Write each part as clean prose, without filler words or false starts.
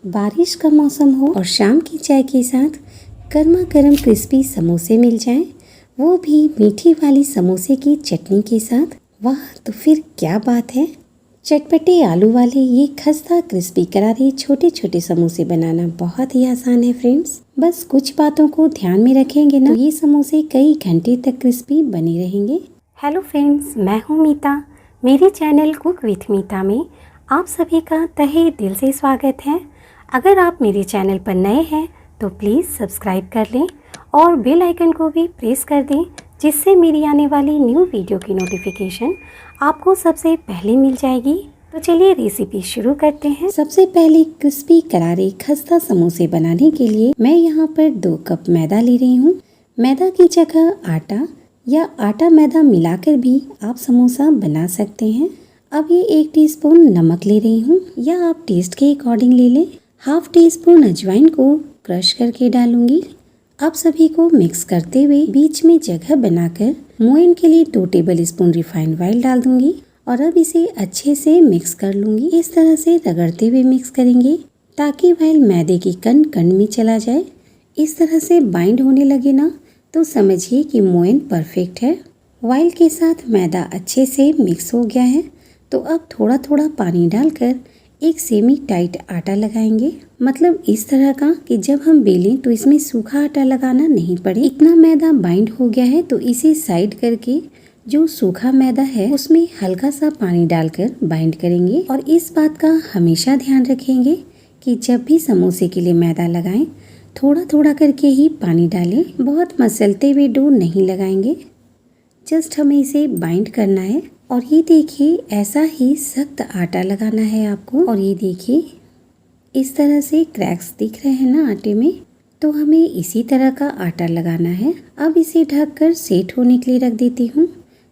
बारिश का मौसम हो और शाम की चाय के साथ गर्मा गर्म क्रिस्पी समोसे मिल जाएं, वो भी मीठी वाली समोसे की चटनी के साथ, वाह तो फिर क्या बात है। चटपटे आलू वाले ये खस्ता क्रिस्पी करारे छोटे छोटे समोसे बनाना बहुत ही आसान है फ्रेंड्स। बस कुछ बातों को ध्यान में रखेंगे ना, तो ये समोसे कई घंटे तक क्रिस्पी बने रहेंगे। हेलो फ्रेंड्स, मैं हूँ मीता। मेरे चैनल कुक विथ मीता में आप सभी का तहे दिल से स्वागत है। अगर आप मेरे चैनल पर नए हैं तो प्लीज़ सब्सक्राइब कर लें और बेल आइकन को भी प्रेस कर दें, जिससे मेरी आने वाली न्यू वीडियो की नोटिफिकेशन आपको सबसे पहले मिल जाएगी। तो चलिए रेसिपी शुरू करते हैं। सबसे पहले क्रिस्पी करारे खस्ता समोसे बनाने के लिए मैं यहाँ पर 2 कप मैदा ले रही हूँ। मैदा की जगह आटा या आटा मैदा मिलाकर भी आप समोसा बना सकते हैं। अब ये 1 टीस्पून नमक ले रही हूँ, या आप टेस्ट के अकॉर्डिंग ले लें। हाफ टी स्पून अजवाइन को क्रश करके डालूंगी। अब सभी को मिक्स करते हुए बीच में जगह बनाकर मोइन के लिए 2 टेबल स्पून रिफाइंड ऑयल डाल दूंगी और अब इसे अच्छे से मिक्स कर लूंगी। इस तरह से रगड़ते हुए मिक्स करेंगे ताकि ऑयल मैदे की कण कण में चला जाए। इस तरह से बाइंड होने लगे ना, तो समझिए कि मोइन परफेक्ट है। ऑयल के साथ मैदा अच्छे से मिक्स हो गया है, तो अब थोड़ा थोड़ा पानी डालकर एक सेमी टाइट आटा लगाएंगे। मतलब इस तरह का कि जब हम बेलें तो इसमें सूखा आटा लगाना नहीं पड़े। इतना मैदा बाइंड हो गया है तो इसे साइड करके जो सूखा मैदा है उसमें हल्का सा पानी डालकर बाइंड करेंगे। और इस बात का हमेशा ध्यान रखेंगे कि जब भी समोसे के लिए मैदा लगाएं थोड़ा थोड़ा करके ही पानी डालें। बहुत मसलते हुए डो नहीं लगाएंगे, जस्ट हमें इसे बाइंड करना है। और ये देखिए, ऐसा ही सख्त आटा लगाना है आपको। और ये देखिए, इस तरह से क्रैक्स दिख रहे हैं ना आटे में, तो हमें इसी तरह का आटा लगाना है। अब इसे ढककर सेट होने के लिए रख देती हूँ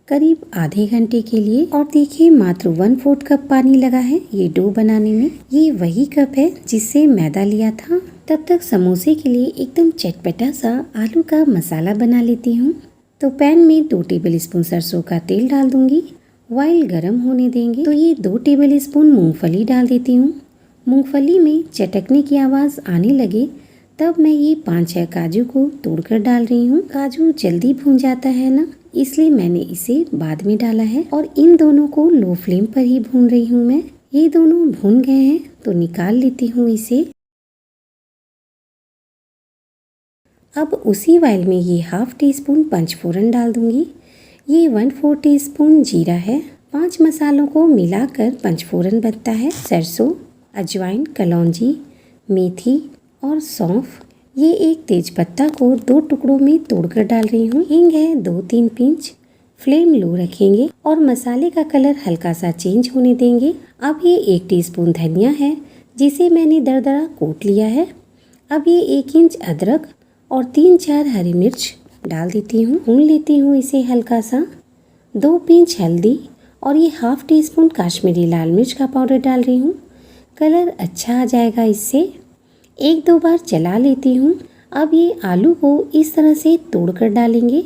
करीब आधे घंटे के लिए। और देखिए, मात्र 1/4 कप पानी लगा है ये डो बनाने में। ये वही कप है जिससे मैदा लिया था। तब तक समोसे के लिए एकदम चटपटा सा आलू का मसाला बना लेती हूँ। तो पैन में 2 टेबल स्पून सरसों का तेल डाल दूंगी। ऑयल गरम होने देंगे तो ये 2 टेबल स्पून मूंगफली डाल देती हूँ। मूंगफली में चटकने की आवाज़ आने लगे तब मैं ये 5-6 काजू को तोड़कर डाल रही हूँ। काजू जल्दी भून जाता है ना, इसलिए मैंने इसे बाद में डाला है। और इन दोनों को लो फ्लेम पर ही भून रही हूँ मैं। ये दोनों भून गए हैं तो निकाल लेती हूँ इसे। अब उसी ऑयल में ये हाफ टी स्पून पंचफोरन डाल दूंगी। ये 1/4 टीस्पून जीरा है। 5 मसालों को मिलाकर पंचफोरन बनता है। सरसों, अजवाइन, कलौंजी, मेथी और सौंफ। ये एक तेजपत्ता को 2 टुकड़ों में तोड़कर डाल रही हूँ। हींग है 2-3 पिंच। फ्लेम लो रखेंगे और मसाले का कलर हल्का सा चेंज होने देंगे। अब ये 1 टीस्पून धनिया है जिसे मैंने दरदरा कूट लिया है। अब ये 1 इंच अदरक और 3-4 हरी मिर्च डाल देती हूँ। भून लेती हूँ इसे हल्का सा। 2 पिंच हल्दी और ये हाफ टी स्पून काश्मीरी लाल मिर्च का पाउडर डाल रही हूँ। कलर अच्छा आ जाएगा इससे। 1-2 बार चला लेती हूँ। अब ये आलू को इस तरह से तोड़कर डालेंगे।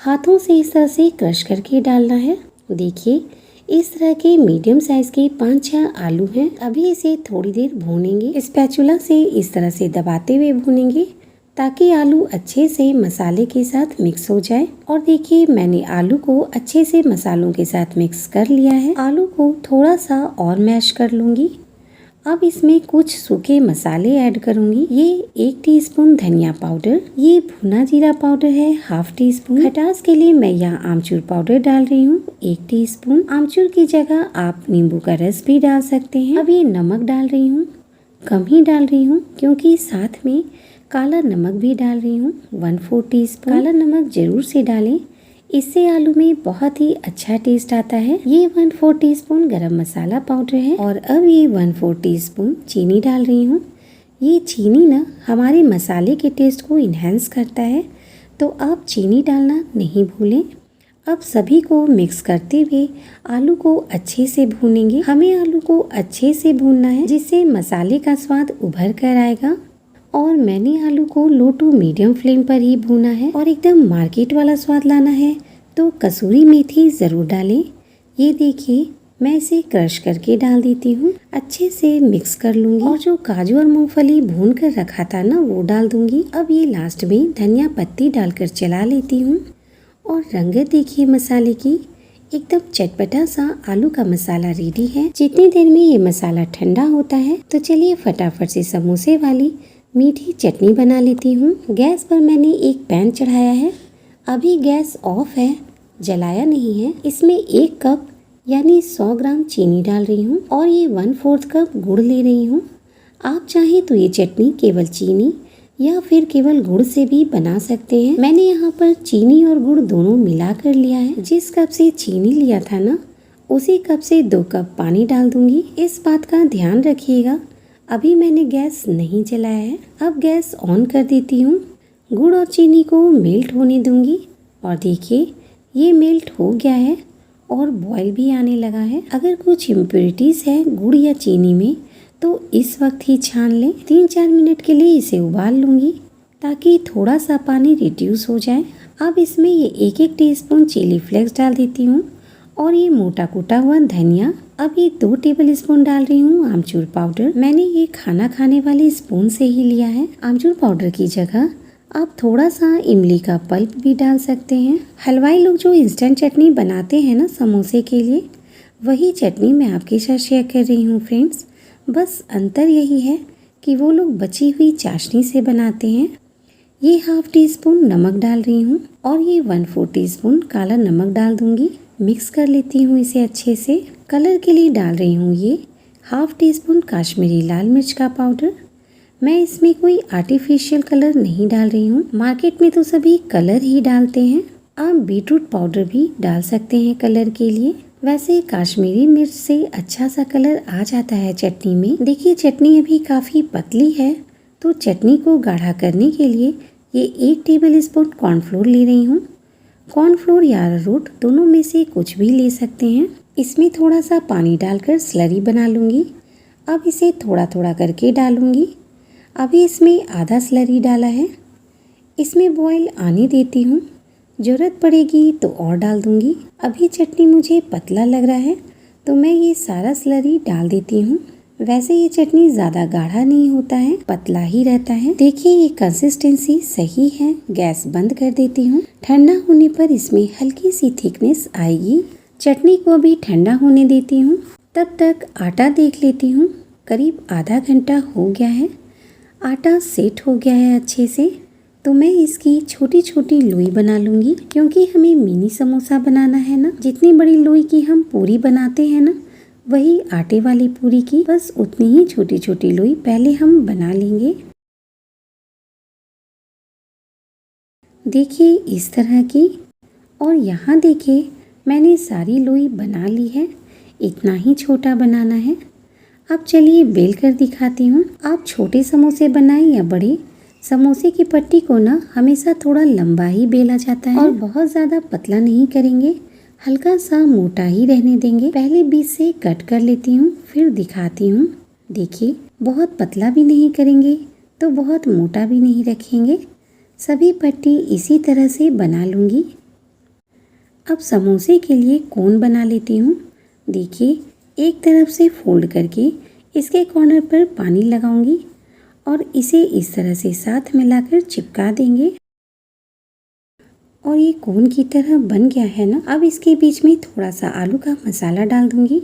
हाथों से इस तरह से क्रश करके डालना है। देखिए, इस तरह के मीडियम साइज के 5-6 आलू हैं। अभी इसे थोड़ी देर भूनेंगे। स्पैचुला से इस तरह से दबाते हुए भूनेंगे ताकि आलू अच्छे से मसाले के साथ मिक्स हो जाए। और देखिए, मैंने आलू को अच्छे से मसालों के साथ मिक्स कर लिया है। आलू को थोड़ा सा और मैश कर लूँगी। अब इसमें कुछ सूखे मसाले ऐड करूँगी। ये 1 टीस्पून धनिया पाउडर, ये भुना जीरा पाउडर है हाफ टी स्पून। खटास के लिए मैं यहाँ आमचूर पाउडर डाल रही हूँ 1 टीस्पून। आमचूर की जगह आप नींबू का रस भी डाल सकते हैं। अब ये नमक डाल रही हूँ, कम ही डाल रही हूँ क्योंकि साथ में काला नमक भी डाल रही हूँ 1/4 टीस्पून। काला नमक जरूर से डालें, इससे आलू में बहुत ही अच्छा टेस्ट आता है। ये 1/4 टीस्पून गरम मसाला पाउडर है। और अब ये 1/4 टीस्पून चीनी डाल रही हूँ। ये चीनी ना हमारे मसाले के टेस्ट को इन्हेंस करता है, तो आप चीनी डालना नहीं भूलें। अब सभी को मिक्स करते हुए आलू को अच्छे से भूनेंगे। हमें आलू को अच्छे से भूनना है जिससे मसाले का स्वाद उभर कर आएगा। और मैंने आलू को लो टू मीडियम फ्लेम पर ही भूना है। और एकदम मार्केट वाला स्वाद लाना है तो कसूरी मेथी ज़रूर डालें। ये देखिए, मैं इसे क्रश करके डाल देती हूँ। अच्छे से मिक्स कर लूँगी और जो काजू और मूंगफली भून कर रखा था ना वो डाल दूँगी। अब ये लास्ट में धनिया पत्ती डालकर चला लेती हूँ और रंगत देखिए मसाले की, एकदम चटपटा सा आलू का मसाला रेडी है। जितनी देर में ये मसाला ठंडा होता है तो चलिए फटाफट से समोसे वाली मीठी चटनी बना लेती हूँ। गैस पर मैंने एक पैन चढ़ाया है। अभी गैस ऑफ है, जलाया नहीं है। इसमें 1 कप यानी 100 ग्राम चीनी डाल रही हूँ और ये 1/4 कप गुड़ ले रही हूँ। आप चाहें तो ये चटनी केवल चीनी या फिर केवल गुड़ से भी बना सकते हैं। मैंने यहाँ पर चीनी और गुड़ दोनों मिला कर लिया है। जिस कप से चीनी लिया था ना उसी कप से 2 कप पानी डाल दूंगी। इस बात का ध्यान रखिएगा, अभी मैंने गैस नहीं जलाया है। अब गैस ऑन कर देती हूँ। गुड़ और चीनी को मेल्ट होने दूंगी और देखिए ये मेल्ट हो गया है और बॉयल भी आने लगा है। अगर कुछ इम्प्योरिटीज है गुड़ या चीनी में तो इस वक्त ही छान लें। 3-4 मिनट के लिए इसे उबाल लूँगी ताकि थोड़ा सा पानी रिड्यूस हो जाए। अब इसमें ये 1-1 टीस्पून चिली फ्लेक्स डाल देती हूँ और ये मोटा कूटा हुआ धनिया। अब ये 2 टेबल स्पून डाल रही हूँ आमचूर पाउडर। मैंने ये खाना खाने वाले स्पून से ही लिया है। आमचूर पाउडर की जगह आप थोड़ा सा इमली का पल्प भी डाल सकते हैं। हलवाई लोग जो इंस्टेंट चटनी बनाते हैं ना समोसे के लिए, वही चटनी मैं आपके साथ शेयर कर रही हूँ फ्रेंड्स। बस अंतर यही है कि वो लोग बची हुई चाशनी से बनाते हैं। ये 1/2 टीस्पून नमक डाल रही हूँ और ये 1/4 टीस्पून काला नमक डाल दूंगी। मिक्स कर लेती हूँ इसे अच्छे से। कलर के लिए डाल रही हूँ ये 1/2 टीस्पून काश्मीरी लाल मिर्च का पाउडर। मैं इसमें कोई आर्टिफिशियल कलर नहीं डाल रही हूँ, मार्केट में तो सभी कलर ही डालते हैं। आप बीटरूट पाउडर भी डाल सकते हैं कलर के लिए। वैसे काश्मीरी मिर्च से अच्छा सा कलर आ जाता है चटनी में। देखिए चटनी अभी काफ़ी पतली है तो चटनी को गाढ़ा करने के लिए ये 1 टेबल स्पून कॉर्नफ्लोर ले रही हूँ। कॉर्नफ्लोर या अरारोट दोनों में से कुछ भी ले सकते हैं। इसमें थोड़ा सा पानी डालकर स्लरी बना लूँगी। अब इसे थोड़ा थोड़ा करके डालूँगी। अभी इसमें आधा स्लरी डाला है। इसमें बॉईल आने देती हूँ, ज़रूरत पड़ेगी तो और डाल दूँगी। अभी चटनी मुझे पतला लग रहा है तो मैं ये सारा स्लरी डाल देती हूँ। वैसे ये चटनी ज़्यादा गाढ़ा नहीं होता है, पतला ही रहता है। देखिए ये कंसिस्टेंसी सही है। गैस बंद कर देती हूँ। ठंडा होने पर इसमें हल्की सी थिकनेस आएगी। चटनी को भी ठंडा होने देती हूँ। तब तक आटा देख लेती हूँ। करीब आधा घंटा हो गया है। आटा सेट हो गया है अच्छे से, तो मैं इसकी छोटी छोटी लोई बना लूँगी क्योंकि हमें मिनी समोसा बनाना है ना। जितनी बड़ी लोई की हम पूरी बनाते हैं ना, वही आटे वाली पूरी की बस उतनी ही छोटी छोटी लोई पहले हम बना लेंगे। देखिए इस तरह की। और यहाँ देखिए मैंने सारी लोई बना ली है। इतना ही छोटा बनाना है। अब चलिए बेल कर दिखाती हूँ। आप छोटे समोसे बनाएं या बड़े, समोसे की पट्टी को ना हमेशा थोड़ा लंबा ही बेला जाता है और बहुत ज़्यादा पतला नहीं करेंगे, हल्का सा मोटा ही रहने देंगे। पहले बीच से कट कर लेती हूँ फिर दिखाती हूँ। देखिए बहुत पतला भी नहीं करेंगे तो बहुत मोटा भी नहीं रखेंगे। सभी पट्टी इसी तरह से बना लूँगी। अब समोसे के लिए कोन बना लेती हूँ। देखिए एक तरफ से फोल्ड करके इसके कॉर्नर पर पानी लगाऊंगी और इसे इस तरह से साथ मिलाकर चिपका देंगे और ये कोन की तरह बन गया है ना। अब इसके बीच में थोड़ा सा आलू का मसाला डाल दूंगी।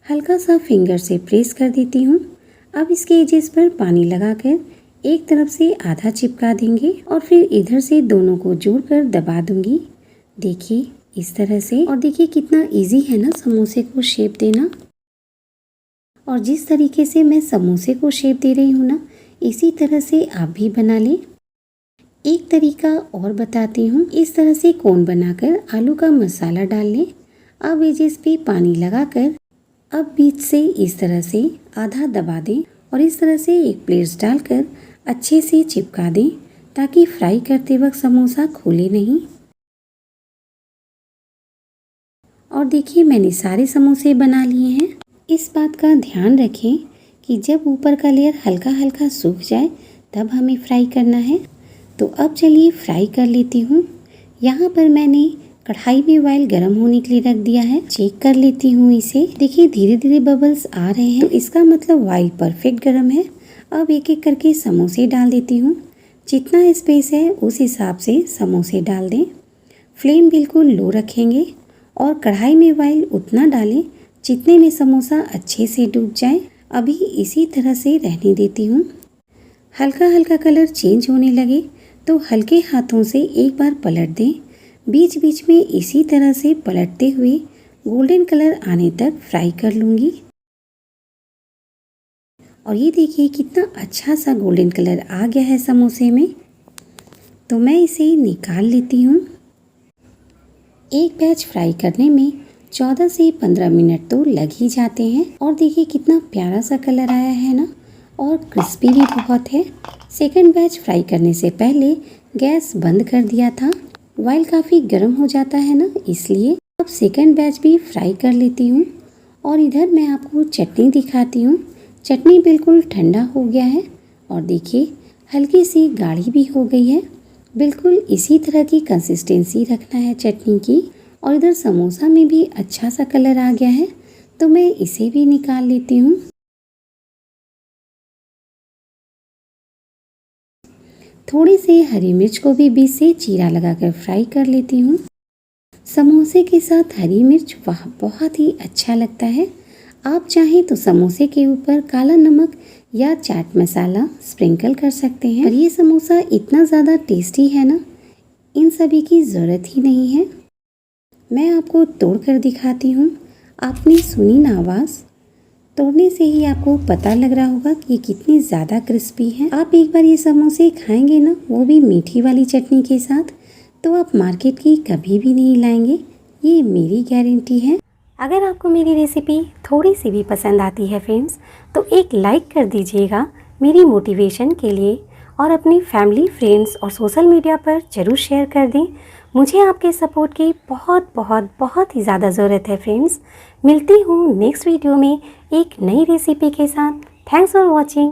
हल्का सा फिंगर से प्रेस कर देती हूँ। अब इसके एजेस पर पानी लगाकर एक तरफ से आधा चिपका देंगे और फिर इधर से दोनों को जोड़कर दबा दूंगी। देखिए इस तरह से। और देखिए कितना इजी है ना समोसे को शेप देना। और जिस तरीके से मैं समोसे को शेप दे रही हूँ ना, इसी तरह से आप भी बना लें। एक तरीका और बताती हूँ। इस तरह से कोन बनाकर आलू का मसाला डाल लें। अब एजेस पे पानी लगाकर अब बीच से इस तरह से आधा दबा दें और इस तरह से एक प्लेट डालकर अच्छे से चिपका दें ताकि फ्राई करते वक्त समोसा खोले नहीं। और देखिए मैंने सारे समोसे बना लिए हैं। इस बात का ध्यान रखें कि जब ऊपर का लेयर हल्का हल्का सूख जाए तब हमें फ्राई करना है। तो अब चलिए फ्राई कर लेती हूँ। यहाँ पर मैंने कढ़ाई में ऑयल गर्म होने के लिए रख दिया है। चेक कर लेती हूँ इसे। देखिए धीरे धीरे बबल्स आ रहे हैं, तो इसका मतलब ऑयल परफेक्ट गर्म है। अब एक एक करके समोसे डाल देती हूँ। जितना स्पेस है उस हिसाब से समोसे डाल दें। फ्लेम बिल्कुल लो रखेंगे और कढ़ाई में ऑयल उतना डालें जितने में समोसा अच्छे से डूब जाए। अभी इसी तरह से रहने देती हूँ। हल्का हल्का कलर चेंज होने लगे तो हल्के हाथों से एक बार पलट दें। बीच बीच में इसी तरह से पलटते हुए गोल्डन कलर आने तक फ्राई कर लूँगी। और ये देखिए कितना अच्छा सा गोल्डन कलर आ गया है समोसे में। तो मैं इसे निकाल लेती हूँ। एक बैच फ्राई करने में 14 से 15 मिनट तो लग ही जाते हैं। और देखिए कितना प्यारा सा कलर आया है ना, और क्रिस्पी भी बहुत है। सेकंड बैच फ्राई करने से पहले गैस बंद कर दिया था। ऑयल काफ़ी गर्म हो जाता है ना, इसलिए अब सेकंड बैच भी फ्राई कर लेती हूँ। और इधर मैं आपको चटनी दिखाती हूँ। चटनी बिल्कुल ठंडा हो गया है और देखिए हल्की सी गाढ़ी भी हो गई है। बिल्कुल इसी तरह की कंसिस्टेंसी रखना है चटनी की। और इधर समोसा में भी अच्छा सा कलर आ गया है, तो मैं इसे भी निकाल लेती हूँ। थोड़ी से हरी मिर्च को भी बीच से चीरा लगाकर फ्राई कर लेती हूँ। समोसे के साथ हरी मिर्च वाह बहुत ही अच्छा लगता है। आप चाहें तो समोसे के ऊपर काला नमक या चाट मसाला स्प्रिंकल कर सकते हैं। पर ये समोसा इतना ज़्यादा टेस्टी है ना, इन सभी की ज़रूरत ही नहीं है। मैं आपको तोड़ कर दिखाती हूँ। आपने सुनी ना आवाज़? तोड़ने से ही आपको पता लग रहा होगा कि ये कितनी ज़्यादा क्रिस्पी है। आप एक बार ये समोसे खाएंगे ना, वो भी मीठी वाली चटनी के साथ, तो आप मार्केट की कभी भी नहीं लाएंगे, ये मेरी गारंटी है। अगर आपको मेरी रेसिपी थोड़ी सी भी पसंद आती है फ्रेंड्स, तो एक लाइक कर दीजिएगा मेरी मोटिवेशन के लिए। और अपनी फैमिली, फ्रेंड्स और सोशल मीडिया पर ज़रूर शेयर कर दें। मुझे आपके सपोर्ट की बहुत बहुत बहुत ही ज़्यादा ज़रूरत है फ्रेंड्स। मिलती हूँ नेक्स्ट वीडियो में एक नई रेसिपी के साथ। Thanks for watching.